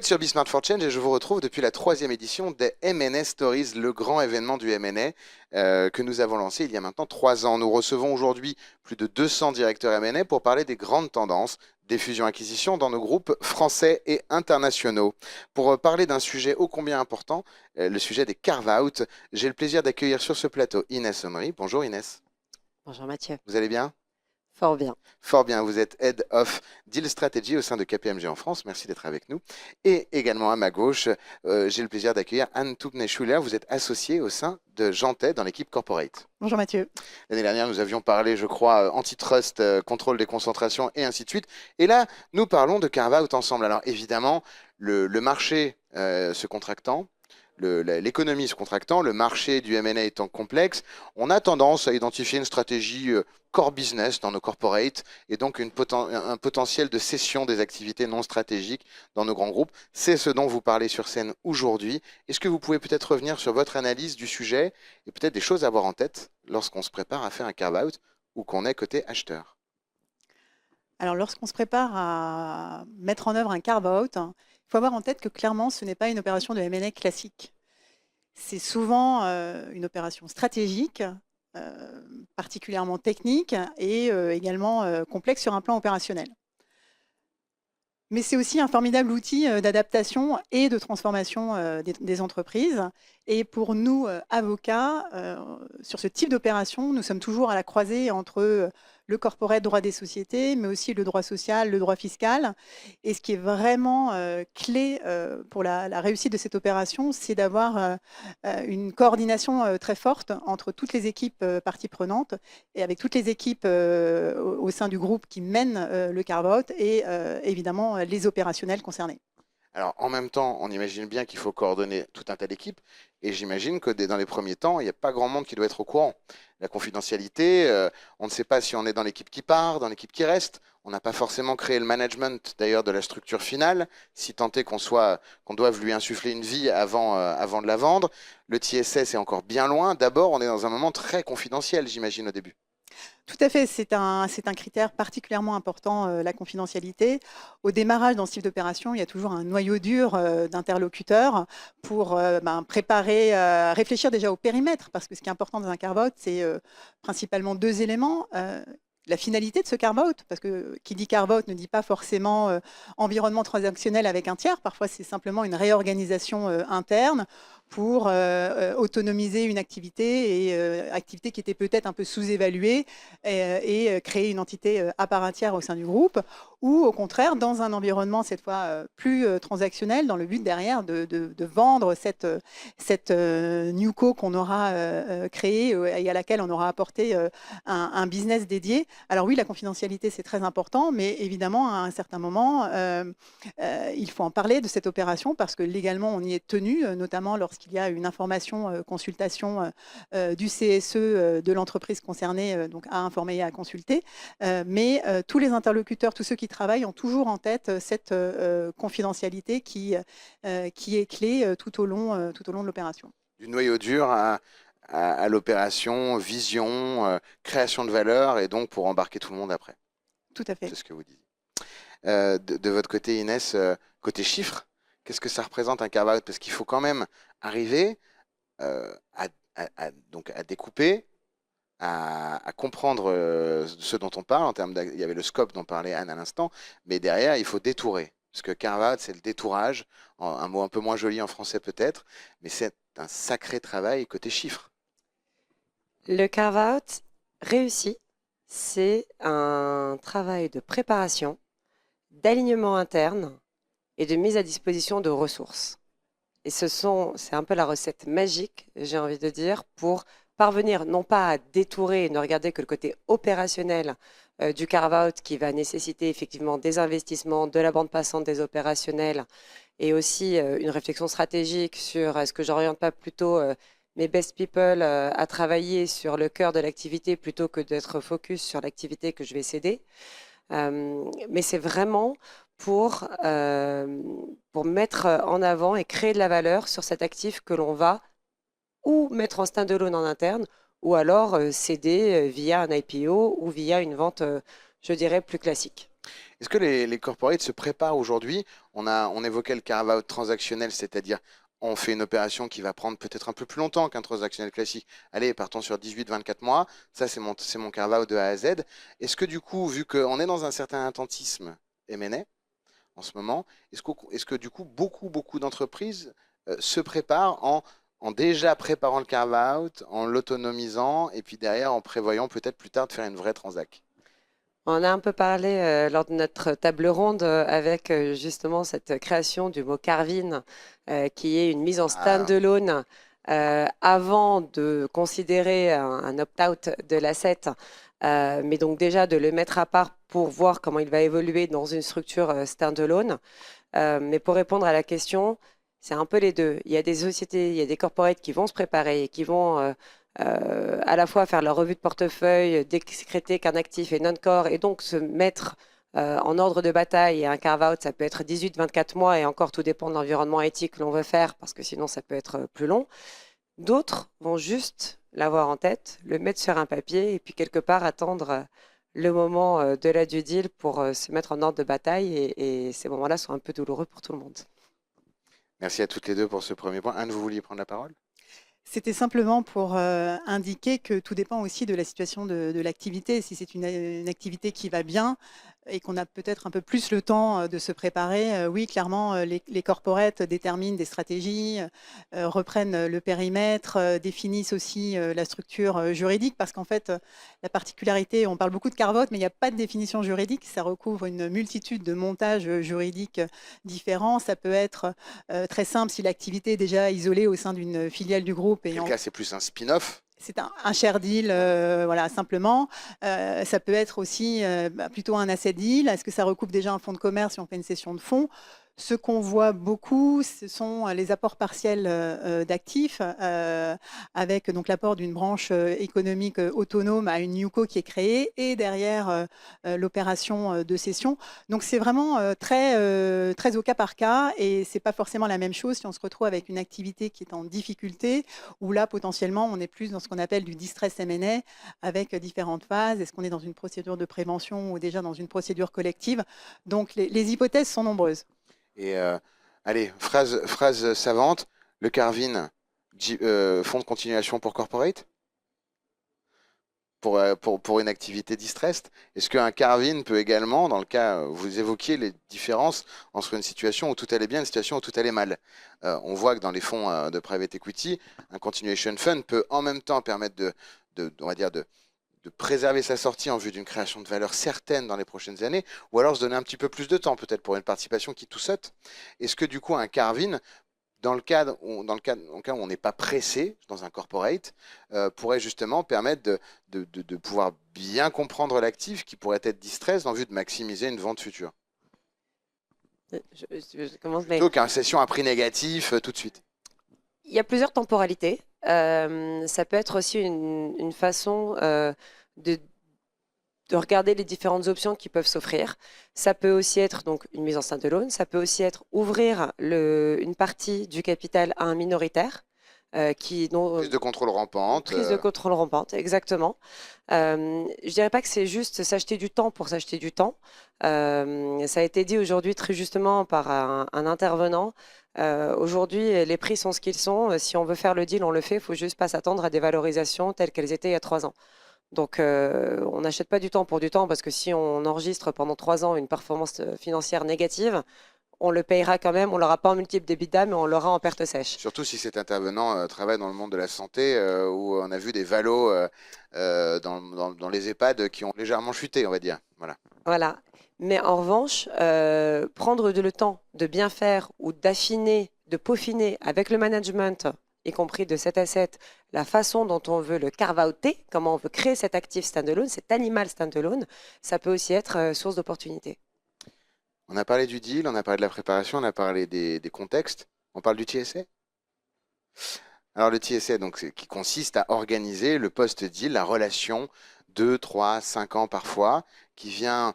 êtes sur Be Smart for Change et je vous retrouve depuis la 3e édition des M&A Stories, le grand événement du M&A que nous avons lancé il y a maintenant 3 ans. Nous recevons aujourd'hui plus de 200 directeurs M&A pour parler des grandes tendances des fusions-acquisitions dans nos groupes français et internationaux. Pour parler d'un sujet ô combien important, le sujet des carve-out, j'ai le plaisir d'accueillir sur ce plateau Inès Omri. Bonjour Inès. Bonjour Mathieu. Vous allez bien? Fort bien. Fort bien, vous êtes Head of Deal Strategy au sein de KPMG en France. Merci d'être avec nous. Et également à ma gauche, j'ai le plaisir d'accueillir Anne Toupnay-Schuller. Vous êtes associée au sein de Jantet dans l'équipe Corporate. Bonjour Mathieu. L'année dernière, nous avions parlé, je crois, antitrust, contrôle des concentrations et ainsi de suite. Et là, nous parlons de carve-out ensemble. Alors évidemment, le marché se contractant, l'économie se contractant, le marché du M&A étant complexe, on a tendance à identifier une stratégie core business dans nos corporates et donc un potentiel de cession des activités non stratégiques dans nos grands groupes. C'est ce dont vous parlez sur scène aujourd'hui. Est-ce que vous pouvez peut-être revenir sur votre analyse du sujet et peut-être des choses à avoir en tête lorsqu'on se prépare à faire un carve-out ou qu'on est côté acheteur? Alors lorsqu'on se prépare à mettre en œuvre un carve-out, il faut avoir en tête que clairement ce n'est pas une opération de M&A classique. C'est souvent une opération stratégique, particulièrement technique et également complexe sur un plan opérationnel. Mais c'est aussi un formidable outil d'adaptation et de transformation des entreprises. Et pour nous, avocats, sur ce type d'opération, nous sommes toujours à la croisée entre le corporate droit des sociétés, mais aussi le droit social, le droit fiscal. Et ce qui est vraiment clé pour la réussite de cette opération, c'est d'avoir une coordination très forte entre toutes les équipes parties prenantes et avec toutes les équipes au sein du groupe qui mènent le carve-out et évidemment les opérationnels concernés. Alors, en même temps, on imagine bien qu'il faut coordonner tout un tas d'équipes, et j'imagine que dans les premiers temps, il n'y a pas grand monde qui doit être au courant. La confidentialité, on ne sait pas si on est dans l'équipe qui part, dans l'équipe qui reste. On n'a pas forcément créé le management, d'ailleurs, de la structure finale, si tant est qu'on doive lui insuffler une vie avant de la vendre. Le TSS est encore bien loin. D'abord, on est dans un moment très confidentiel, j'imagine, au début. Tout à fait, c'est un critère particulièrement important, la confidentialité. Au démarrage dans ce type d'opération, il y a toujours un noyau dur d'interlocuteurs pour préparer, réfléchir déjà au périmètre, parce que ce qui est important dans un carve-out, c'est principalement 2 éléments. La finalité de ce carve-out, parce que qui dit carve-out ne dit pas forcément environnement transactionnel avec un tiers, parfois c'est simplement une réorganisation interne pour autonomiser une activité et activité qui était peut-être un peu sous-évaluée et créer une entité à part entière au sein du groupe, ou au contraire dans un environnement cette fois plus transactionnel dans le but derrière de vendre cette newco qu'on aura créée et à laquelle on aura apporté un business dédié. Alors oui, la confidentialité c'est très important, mais évidemment à un certain moment il faut en parler de cette opération parce que légalement on y est tenu, notamment lorsqu'il y a une information, consultation du CSE de l'entreprise concernée, donc à informer et à consulter. Mais tous les interlocuteurs, tous ceux qui travaillent ont toujours en tête cette confidentialité qui est clé tout au long de l'opération. Du noyau dur à l'opération, vision, création de valeur, et donc pour embarquer tout le monde après. Tout à fait. C'est ce que vous dites. De votre côté, Inès, côté chiffres, qu'est-ce que ça représente un carve-out? Parce qu'il faut quand même arriver donc à découper, à comprendre ce dont on parle. Il y avait le scope dont parlait Anne à l'instant, mais derrière, il faut détourer. Parce que carve-out, c'est le détourage, un mot un peu moins joli en français peut-être, mais c'est un sacré travail côté chiffres. Le carve-out réussi, c'est un travail de préparation, d'alignement interne et de mise à disposition de ressources. Et c'est un peu la recette magique, j'ai envie de dire, pour parvenir non pas à détourer et ne regarder que le côté opérationnel du carve-out qui va nécessiter effectivement des investissements, de la bande passante des opérationnels et aussi une réflexion stratégique sur est-ce que j'oriente pas plutôt mes best people à travailler sur le cœur de l'activité plutôt que d'être focus sur l'activité que je vais céder. Mais c'est vraiment pour mettre en avant et créer de la valeur sur cet actif que l'on va ou mettre en stand-alone en interne ou alors céder via un IPO ou via une vente, je dirais, plus classique. Est-ce que les corporates se préparent aujourd'hui? On évoquait le carve-out transactionnel, c'est-à-dire on fait une opération qui va prendre peut-être un peu plus longtemps qu'un transactionnel classique. Allez, partons sur 18-24 mois. Ça, c'est mon carve-out de A à Z. Est-ce que du coup, vu qu'on est dans un certain attentisme M&A en ce moment, est-ce que du coup, beaucoup d'entreprises se préparent en déjà préparant le carve-out, en l'autonomisant, et puis derrière en prévoyant peut-être plus tard de faire une vraie transac? On a un peu parlé lors de notre table ronde avec justement cette création du mot carve-in, qui est une mise en Ah, stand-alone avant de considérer un opt-out de l'asset, mais donc déjà de le mettre à part pour voir comment il va évoluer dans une structure stand-alone. Mais pour répondre à la question, c'est un peu les deux. Il y a des sociétés, il y a des corporates qui vont se préparer et qui vont à la fois faire leur revue de portefeuille, décréter qu'un actif est non-core et donc se mettre en ordre de bataille. Et un carve-out, ça peut être 18-24 mois et encore tout dépend de l'environnement éthique que l'on veut faire parce que sinon ça peut être plus long. D'autres vont juste l'avoir en tête, le mettre sur un papier et puis quelque part attendre le moment de la due deal pour se mettre en ordre de bataille et ces moments-là sont un peu douloureux pour tout le monde. merci à toutes les deux pour ce premier point. Anne, vous vouliez prendre la parole? C'était simplement pour indiquer que tout dépend aussi de la situation de l'activité. Si c'est une activité qui va bien et qu'on a peut-être un peu plus le temps de se préparer, oui, clairement, les corporates déterminent des stratégies, reprennent le périmètre, définissent aussi la structure juridique, parce qu'en fait, la particularité, on parle beaucoup de carve-out, mais il n'y a pas de définition juridique. Ça recouvre une multitude de montages juridiques différents. Ça peut être très simple si l'activité est déjà isolée au sein d'une filiale du groupe. Quel cas, c'est plus un spin-off? C'est un share deal, voilà, simplement. Ça peut être aussi plutôt un asset deal. Est-ce que ça recoupe déjà un fonds de commerce si on fait une cession de fonds? Ce qu'on voit beaucoup, ce sont les apports partiels d'actifs, avec donc l'apport d'une branche économique autonome à une NewCo qui est créée, et derrière l'opération de cession. Donc c'est vraiment très au cas par cas, et c'est pas forcément la même chose si on se retrouve avec une activité qui est en difficulté, où là potentiellement on est plus dans ce qu'on appelle du distress M&A, avec différentes phases. Est-ce qu'on est dans une procédure de prévention ou déjà dans une procédure collective? Donc les hypothèses sont nombreuses. Et allez, phrase savante, le Carvin, fonds de continuation pour corporate, pour une activité distressed. Est-ce qu'un Carvin peut également, dans le cas, vous évoquiez les différences entre une situation où tout allait bien et une situation où tout allait mal. On voit que dans les fonds de private equity, un continuation fund peut en même temps permettre on va dire de préserver sa sortie en vue d'une création de valeur certaine dans les prochaines années, ou alors se donner un petit peu plus de temps, peut-être pour une participation qui tout saute. Est-ce que du coup, un carve-in, dans le cas où on n'est pas pressé dans un corporate, pourrait justement permettre de pouvoir bien comprendre l'actif qui pourrait être distress en vue de maximiser une vente future? Je commence, mais Plutôt qu'une session à prix négatif tout de suite. il y a plusieurs temporalités. Ça peut être aussi une façon de, de regarder les différentes options qui peuvent s'offrir. Ça peut aussi être donc une mise en stand-alone. Ça peut aussi être ouvrir une partie du capital à un minoritaire. Prise de contrôle rampante. Prise de contrôle rampante, exactement. Je dirais pas que c'est juste s'acheter du temps pour s'acheter du temps. Ça a été dit aujourd'hui très justement par un intervenant. Aujourd'hui, les prix sont ce qu'ils sont. Si on veut faire le deal, on le fait. Il faut juste pas s'attendre à des valorisations telles qu'elles étaient il y a 3 ans. Donc, on n'achète pas du temps pour du temps parce que si on enregistre pendant 3 ans une performance financière négative, on le payera quand même. On l'aura pas en multiple d'EBITDA, mais on l'aura en perte sèche. Surtout si cet intervenant travaille dans le monde de la santé, où on a vu des valos dans les EHPAD qui ont légèrement chuté, on va dire. Voilà. Voilà. Mais en revanche, prendre le temps de bien faire ou d'affiner, de peaufiner avec le management, y compris de cet asset, la façon dont on veut le carve-outer, comment on veut créer cet actif standalone, cet animal standalone, ça peut aussi être source d'opportunité. On a parlé du deal, on a parlé de la préparation, on a parlé des contextes. On parle du TSA? Alors le TSA, donc, qui consiste à organiser le post-deal, la relation 2, 3, 5 ans parfois, qui vient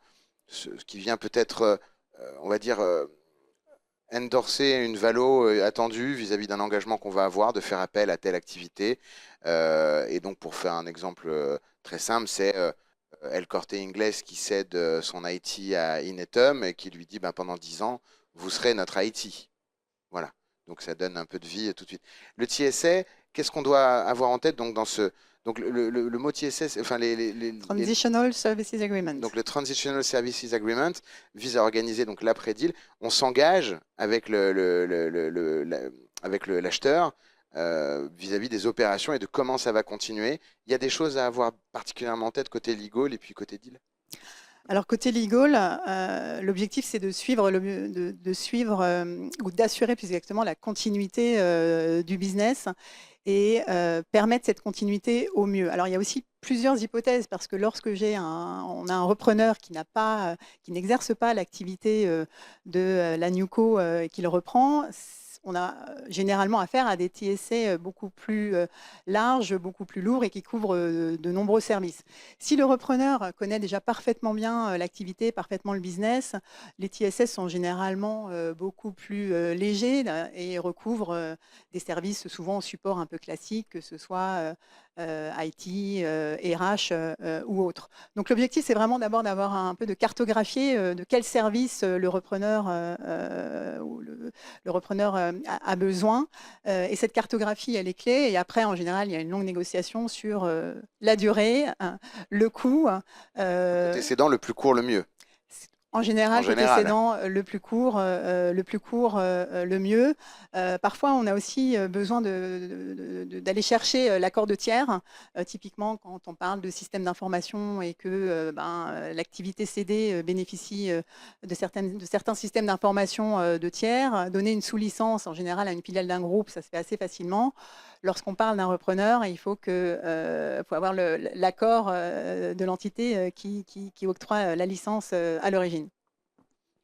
peut-être, on va dire, endorser une valo attendue vis-à-vis d'un engagement qu'on va avoir, de faire appel à telle activité. Et donc pour faire un exemple très simple, c'est El Corte Inglés qui cède son IT à Inetum et qui lui dit pendant 10 ans, vous serez notre IT. Voilà. Donc ça donne un peu de vie tout de suite. Le TSA, qu'est-ce qu'on doit avoir en tête dans ce. Donc le mot TSA, enfin Transitional Services Agreement. Donc le Transitional Services Agreement vise à organiser donc l'après-deal. On s'engage avec l'acheteur vis-à-vis des opérations et de comment ça va continuer. Il y a des choses à avoir particulièrement en tête côté legal et puis côté deal. Alors côté legal, l'objectif c'est de suivre, ou d'assurer plus exactement la continuité du business et permettre cette continuité au mieux. Alors il y a aussi plusieurs hypothèses parce que lorsque on a un repreneur qui n'exerce pas l'activité de la NewCo et qui le reprend, on a généralement affaire à des TSA beaucoup plus larges, beaucoup plus lourds et qui couvrent de nombreux services. Si le repreneur connaît déjà parfaitement bien l'activité, parfaitement le business, les TSS sont généralement beaucoup plus légers et recouvrent des services souvent au support un peu classique, que ce soit IT, RH ou autre. Donc l'objectif, c'est vraiment d'abord d'avoir un peu de cartographier de quel service le repreneur a besoin. Et cette cartographie, elle est clé. Et après, en général, il y a une longue négociation sur la durée, le coût. Côté cédant, le plus court, le mieux. En général, côté cédant, le plus court, le mieux. Parfois, on a aussi besoin d'aller chercher l'accord de tiers. Typiquement, quand on parle de système d'information et que l'activité cédée bénéficie de certains systèmes d'information de tiers, donner une sous-licence en général à une filiale d'un groupe, ça se fait assez facilement. Lorsqu'on parle d'un repreneur, il faut avoir l'accord de l'entité qui octroie la licence à l'origine.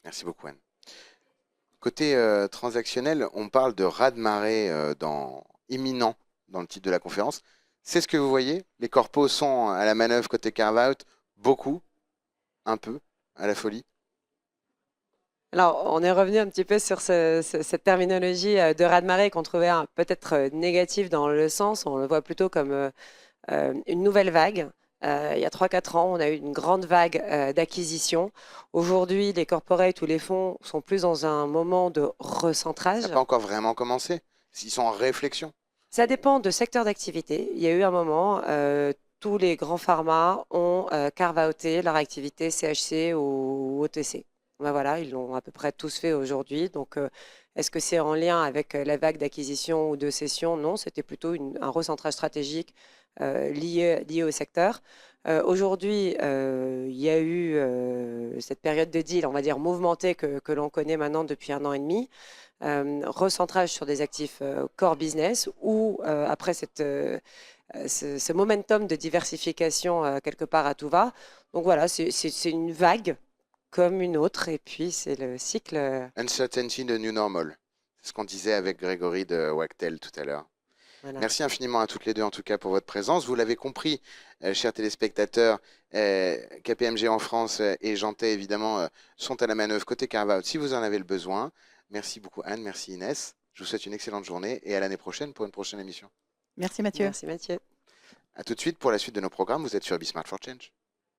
Merci beaucoup, Anne. Côté transactionnel, on parle de raz-de-marée imminent dans le titre de la conférence. C'est ce que vous voyez? Les corpos sont à la manœuvre côté carve-out, beaucoup, un peu, à la folie. Alors, on est revenu un petit peu sur cette terminologie de raz-de-marée qu'on trouvait peut-être négative dans le sens, on le voit plutôt comme une nouvelle vague. Il y a 3-4 ans, on a eu une grande vague d'acquisition. Aujourd'hui, les corporates ou les fonds sont plus dans un moment de recentrage. Ça n'a pas encore vraiment commencé. Ils sont en réflexion. Ça dépend de secteur d'activité. Il y a eu un moment, tous les grands pharma ont carve-outé leur activité CHC ou OTC. Voilà, ils l'ont à peu près tous fait aujourd'hui. Donc, est-ce que c'est en lien avec la vague d'acquisition ou de cession? Non, c'était plutôt un recentrage stratégique lié au secteur. Aujourd'hui, il y a eu cette période de deal, on va dire mouvementée, que l'on connaît maintenant depuis 1 an et demi. Recentrage sur des actifs core business ou après ce momentum de diversification quelque part à tout va. Donc voilà, c'est une vague comme une autre et puis c'est le cycle. Uncertainty, the new normal. C'est ce qu'on disait avec Grégory de Wagtel tout à l'heure. Voilà. Merci infiniment à toutes les deux en tout cas pour votre présence. Vous l'avez compris, chers téléspectateurs, KPMG en France et Jantet évidemment sont à la manœuvre côté carve-out si vous en avez le besoin. Merci beaucoup Anne, merci Inès. Je vous souhaite une excellente journée et à l'année prochaine pour une prochaine émission. Merci Mathieu. Merci Mathieu. A tout de suite pour la suite de nos programmes. Vous êtes sur Be Smart for Change.